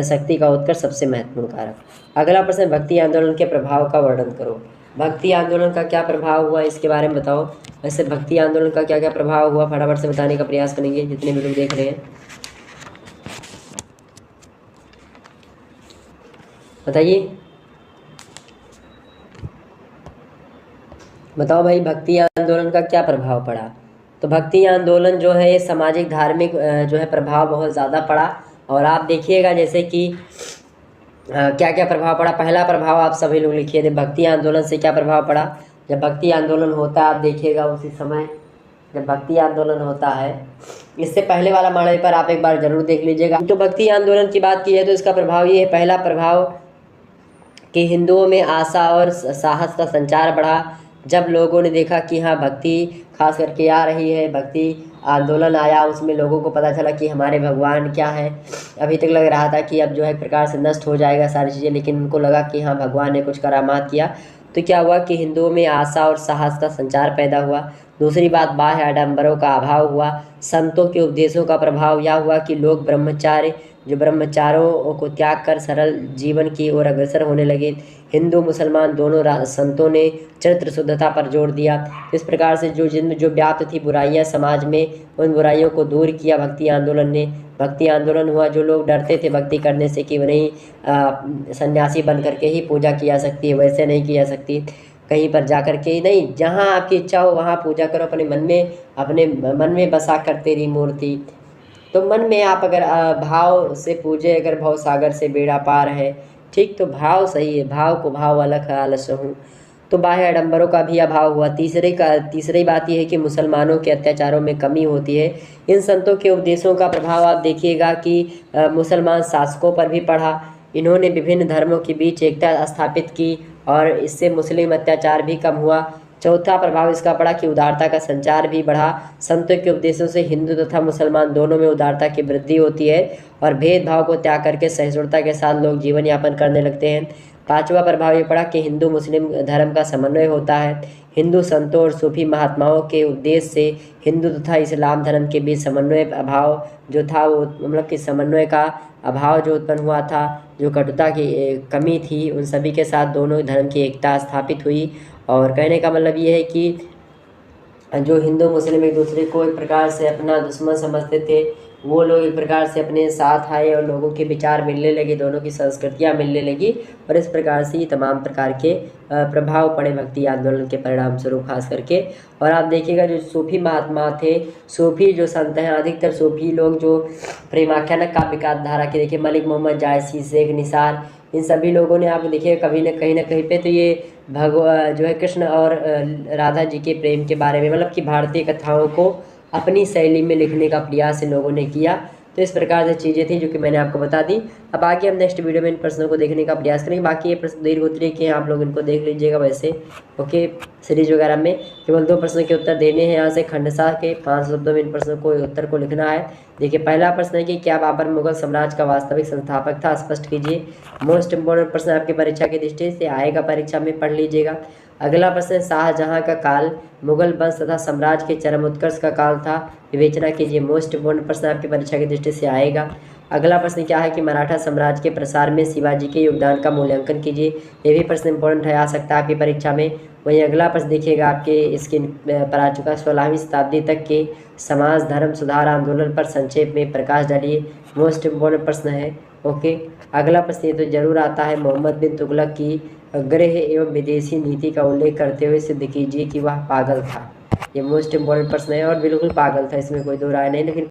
शक्ति का उत्कर्ष सबसे महत्वपूर्ण कारक। अगला प्रश्न, भक्ति आंदोलन के प्रभाव का वर्णन करो। भक्ति आंदोलन का क्या प्रभाव हुआ इसके बारे में बताओ। वैसे भक्ति आंदोलन का क्या क्या प्रभाव हुआ, फटाफट से बताने का प्रयास करेंगे जितने भी लोग देख रहे हैं, बताइए। बताओ भाई भक्ति आंदोलन का क्या प्रभाव पड़ा। तो भक्ति आंदोलन जो है सामाजिक धार्मिक जो है प्रभाव बहुत ज़्यादा पड़ा। और आप देखिएगा जैसे कि क्या क्या प्रभाव पड़ा। पहला प्रभाव आप सभी लोग लिखिए थे, भक्ति आंदोलन से क्या प्रभाव पड़ा। जब भक्ति आंदोलन होता है आप देखिएगा उसी समय जब भक्ति आंदोलन होता है, इससे पहले वाला मॉडल पर आप एक बार जरूर देख लीजिएगा। तो भक्ति आंदोलन की बात की है तो इसका प्रभाव ये है, पहला प्रभाव कि हिंदुओं में आशा और साहस का संचार बढ़ा। जब लोगों ने देखा कि हाँ भक्ति खास करके आ रही है, भक्ति आंदोलन आया, उसमें लोगों को पता चला कि हमारे भगवान क्या है। अभी तक लग रहा था कि अब जो है एक प्रकार से नष्ट हो जाएगा सारी चीज़ें, लेकिन उनको लगा कि हाँ भगवान ने कुछ करामात किया। तो क्या हुआ कि हिंदुओं में आशा और साहस का संचार पैदा हुआ। दूसरी बात, बाह्य आडंबरों का अभाव हुआ। संतों के उपदेशों का प्रभाव यह हुआ कि लोग ब्रह्मचारों को त्याग कर सरल जीवन की ओर अग्रसर होने लगे। हिंदू मुसलमान दोनों संतों ने चरित्र शुद्धता पर जोर दिया। इस प्रकार से जिनमें जो व्याप्त थी बुराइयां समाज में, उन बुराइयों को दूर किया भक्ति आंदोलन ने। भक्ति आंदोलन हुआ, जो लोग डरते थे भक्ति करने से कि नहीं सन्यासी बन करके ही पूजा की जा सकती है, वैसे नहीं की जा सकती, कहीं पर जा कर के नहीं, जहाँ आपकी इच्छा हो वहाँ पूजा करो, अपने मन में बसा कर तेरी मूर्ति। तो मन में आप अगर भाव से पूजे, अगर भाव सागर से बेड़ा पार है, ठीक, तो भाव सही है, भाव को भाव अलग आलस हूँ। तो बाह्य आडंबरों का भी अभाव हुआ। तीसरी बात यह है कि मुसलमानों के अत्याचारों में कमी होती है। इन संतों के उपदेशों का प्रभाव आप देखिएगा कि मुसलमान शासकों पर भी पड़ा। इन्होंने विभिन्न धर्मों के बीच एकता स्थापित की और इससे मुस्लिम अत्याचार भी कम हुआ। चौथा प्रभाव इसका पड़ा कि उदारता का संचार भी बढ़ा। संतों के उपदेशों से हिंदू तथा मुसलमान दोनों में उदारता की वृद्धि होती है और भेदभाव को त्याग करके सहिष्णुता के साथ लोग जीवन यापन करने लगते हैं। पांचवा प्रभाव ये पड़ा कि हिंदू मुस्लिम धर्म का समन्वय होता है। हिंदू संतों और सूफी महात्माओं के उपदेश से हिंदू तथा इस्लाम धर्म के बीच समन्वय अभाव जो था, वो मतलब कि समन्वय का अभाव जो उत्पन्न हुआ था, जो कटुता की कमी थी, उन सभी के साथ दोनों धर्म की एकता स्थापित हुई। और कहने का मतलब ये है कि जो हिंदू मुस्लिम एक दूसरे को एक प्रकार से अपना दुश्मन समझते थे, वो लोग एक प्रकार से अपने साथ आए और लोगों के विचार मिलने लगे, दोनों की संस्कृतियाँ मिलने लगी और इस प्रकार से ये तमाम प्रकार के प्रभाव पड़े भक्ति आंदोलन के परिणाम स्वरूप खास करके। और आप देखिएगा जो सूफी महात्मा थे, सूफी जो संत हैं, अधिकतर सूफी लोग जो प्रेमाख्यान काव्य धारा के देखिए मलिक मोहम्मद जायसी, शेख निसार, इन सभी लोगों ने आप देखिए कभी न कहीं पे तो ये जो है कृष्ण और राधा जी के प्रेम के बारे में, मतलब कि भारतीय कथाओं को अपनी शैली में लिखने का प्रयास इन लोगों ने किया। तो इस प्रकार से चीज़ें थी जो कि मैंने आपको बता दी। अब आगे हम नेक्स्ट वीडियो में इन प्रश्नों को देखने का प्रयास करेंगे। बाकी ये प्रश्न दीर्घ उत्तरीय के हैं, आप लोग इनको देख लीजिएगा। वैसे ओके, सीरीज वगैरह में केवल 2 प्रश्नों के उत्तर देने हैं। यहाँ से खंडसा के 5 शब्दों में इन प्रश्नों को उत्तर को लिखना है। देखिए पहला प्रश्न है कि क्या बाबर मुगल साम्राज्य का वास्तविक संस्थापक था, स्पष्ट कीजिए। मोस्ट इंपॉर्टेंट प्रश्न आपकी परीक्षा की दृष्टि से आएगा, परीक्षा में पढ़ लीजिएगा। अगला प्रश्न, शाहजहां का काल मुगल वंश तथा साम्राज्य के चरम उत्कर्ष का काल था, विवेचना कीजिए। मोस्ट इंपॉर्टेंट प्रश्न आपकी परीक्षा की दृष्टि से आएगा। अगला प्रश्न क्या है कि मराठा साम्राज्य के प्रसार में शिवाजी के योगदान का मूल्यांकन कीजिए। ये भी प्रश्न इंपॉर्टेंट है, आ सकता है आपकी परीक्षा में। वहीं अगला प्रश्न देखिएगा आपके स्क्रीन पर आ चुका, 16वीं शताब्दी तक के समाज धर्म सुधार आंदोलन पर संक्षेप में प्रकाश डालिए। मोस्ट इंपॉर्टेंट प्रश्न है। ओके, अगला प्रश्न ये तो जरूर आता है, मोहम्मद बिन तुगलक की गृह एवं विदेशी नीति का उल्लेख करते हुए सिद्ध कीजिए कि वह पागल था। ये मोस्ट इंपॉर्टेंट प्रश्न है और बिल्कुल पागल था, इसमें कोई दो राय नहीं। लेकिन